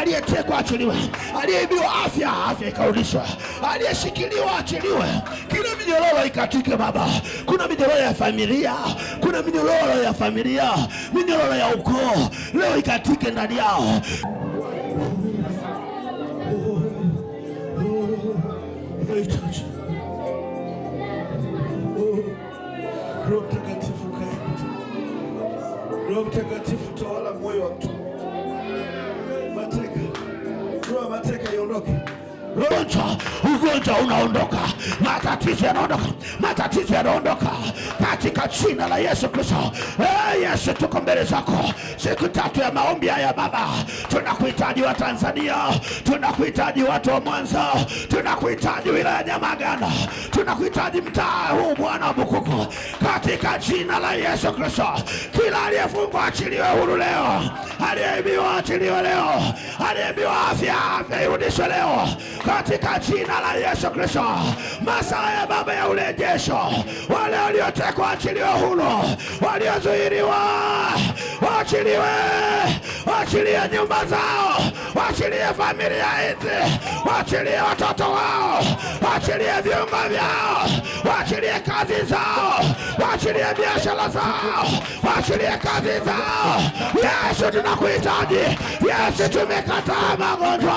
aliyetekwa achiliwe, aliyeibiwa afya ikarudishwe, aliyeshikiliwa achiliwe, kila minyororo ikatike Baba. Kuna minyororo ya familia, kuna minyororo ya familia, minyororo ya ukoo leo ikatike ndani yao. Roho Mtakatifu kae. Roho Mtakatifu tawala moyo wa mtu. Mateka. Roho mateka iondoke. Ugonjwa unaondoka, matatizo yanaondoka, matatizo yanaondoka katika jina la Yesu Kristo. Yesu, tuko mbele zako siku tatu ya maombi haya Baba. Tunakuhitaji wa Tanzania, tunakuhitaji watu wa Mwanza, tunakuhitaji wilaya ya Nyamagana, tunakuhitaji mtaa huu Bwana wa Bukuku, katika jina la Yesu Kristo. Kila aliyefungwa achiliwe huru leo, aliyeibiwa achiliwe leo, aliyeibiwa afya irudishwe leo, katika jina la Yesu Kristo. Masaa ya Baba ya urejesho, wale waliotekwa achiliwe huru, waliozuiliwa waachiliwe, waachilie nyumba zao, waachilie familia hizi, waachilie watoto wao, waachilie viungo vyao, waachilie kazi zao, waachilie biashara zao, waachilie kazi zao. Yesu, tunakuhitaji. Yesu, tumekataa magonjwa.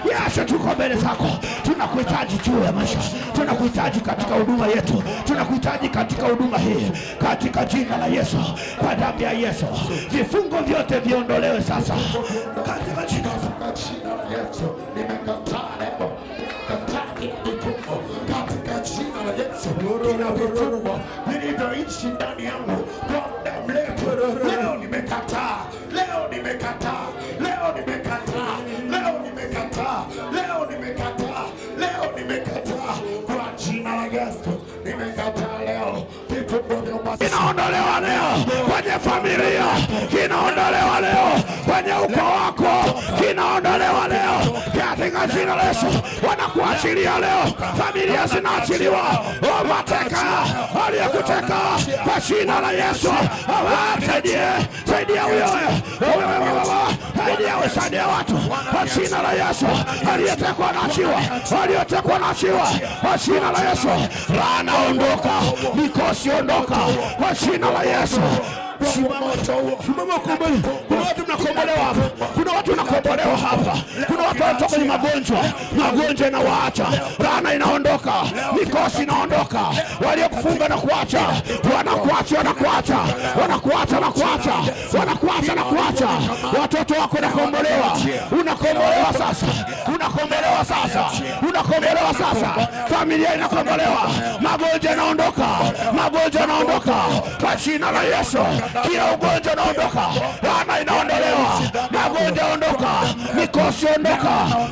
Yesu, tuko mbele zako, tunakuhitaji juu ya maisha, tunakuhitaji katika huduma yetu, tunakuhitaji katika huduma hii, katika jina la Yesu, kwa damu ya Yesu. Vifungo vyote viondolewe sasa, katika jina la Yesu. Nimekataa leo, katika jina la Yesu, kila vifungo vilivyoishi ndani yangu kwa muda mrefu, leo nimekataa, leo nimekataa, leo nimekataa, leo nimekataa, leo nimekataa, leo nimekataa kwa jina la Yesu. Nimekataa leo. Kinaondolewa leo kwenye familia, kinaondolewa leo kwenye ukoo wako, kinaondolewa leo katika jina la Yesu. Wanakuachilia leo, familia zinaachiliwa. Mateka aliyekuteka kwa jina la Yesu, saidia huyo, saidia watu kwa jina la Yesu. Aliyetekwa naachiwa, aliyetekwa naachiwa kwa jina la Yesu. Laana ondoka, mikosi ondoka kwa jina la Yesu. Kuna watu mnakombolewa hapa, kuna watu wanakombolewa hapa, kuna watu wanatoka kwenye magonjwa inawaacha, laana inaondoka, mikosi inaondoka, waliokufunga na kuacha, wanakuacha, wanakuacha, wanakuacha na kuacha, wanakuacha na kuacha. Watoto wako wanakombolewa, unakombolewa sasa, unakombolewa sasa, unakombolewa sasa, familia inakombolewa, magonjwa yanaondoka, magonjwa yanaondoka kwa jina la Yesu. Kila ugonjwa unaondoka, laana inaondolewa, magonjwa ondoka, mikosi ondoka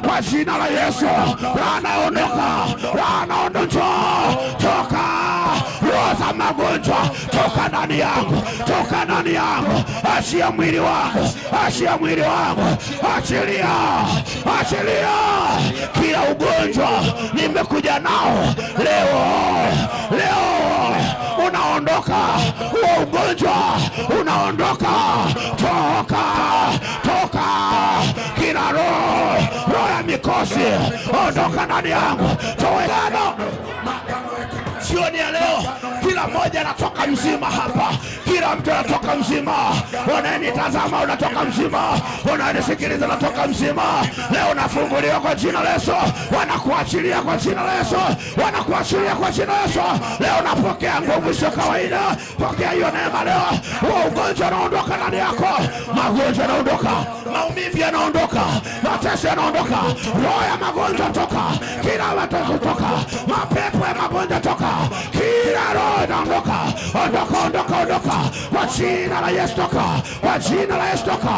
kwa jina la Yesu. Laana ondoka, laana ondoka, toka roho za magonjwa, toka ndani yangu, toka ndani yangu, achia mwili wangu, achia mwili wangu, achilia, achilia kila ugonjwa nimekuja nao leo, leo unaondoka, huo ugonjwa unaondoka, toka, toka kila roho ya mikosi ondoka ndani yangu, toka. Jioni ya leo kila mmoja anatoka mzima hapa, kila mtu anatoka mzima. Unanitazama unatoka mzima, unanisikiliza unatoka mzima. Leo unafunguliwa kwa jina la Yesu, wanakuachilia kwa jina la Yesu, wanakuachilia kwa jina la Yesu. Leo unapokea nguvu sio kawaida, pokea hiyo neema leo. Huo ugonjwa unaondoka ndani yako, magonjwa yanaondoka, maumivu yanaondoka, mateso yanaondoka, roho ya magonjwa toka, kila mateso toka, mapepo ya magonjwa toka, kila roho inaondoka, ondoka, ondoka, ondoka kwa jina la Yesu, toka kwa jina la Yesu, toka,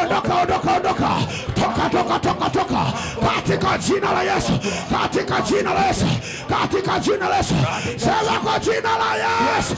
ondoka, ondoka, ondoka, toka, toka, toka, toka katika jina la Yesu, katika jina la Yesu, katika jina la Yesu, sema kwa jina la Yesu.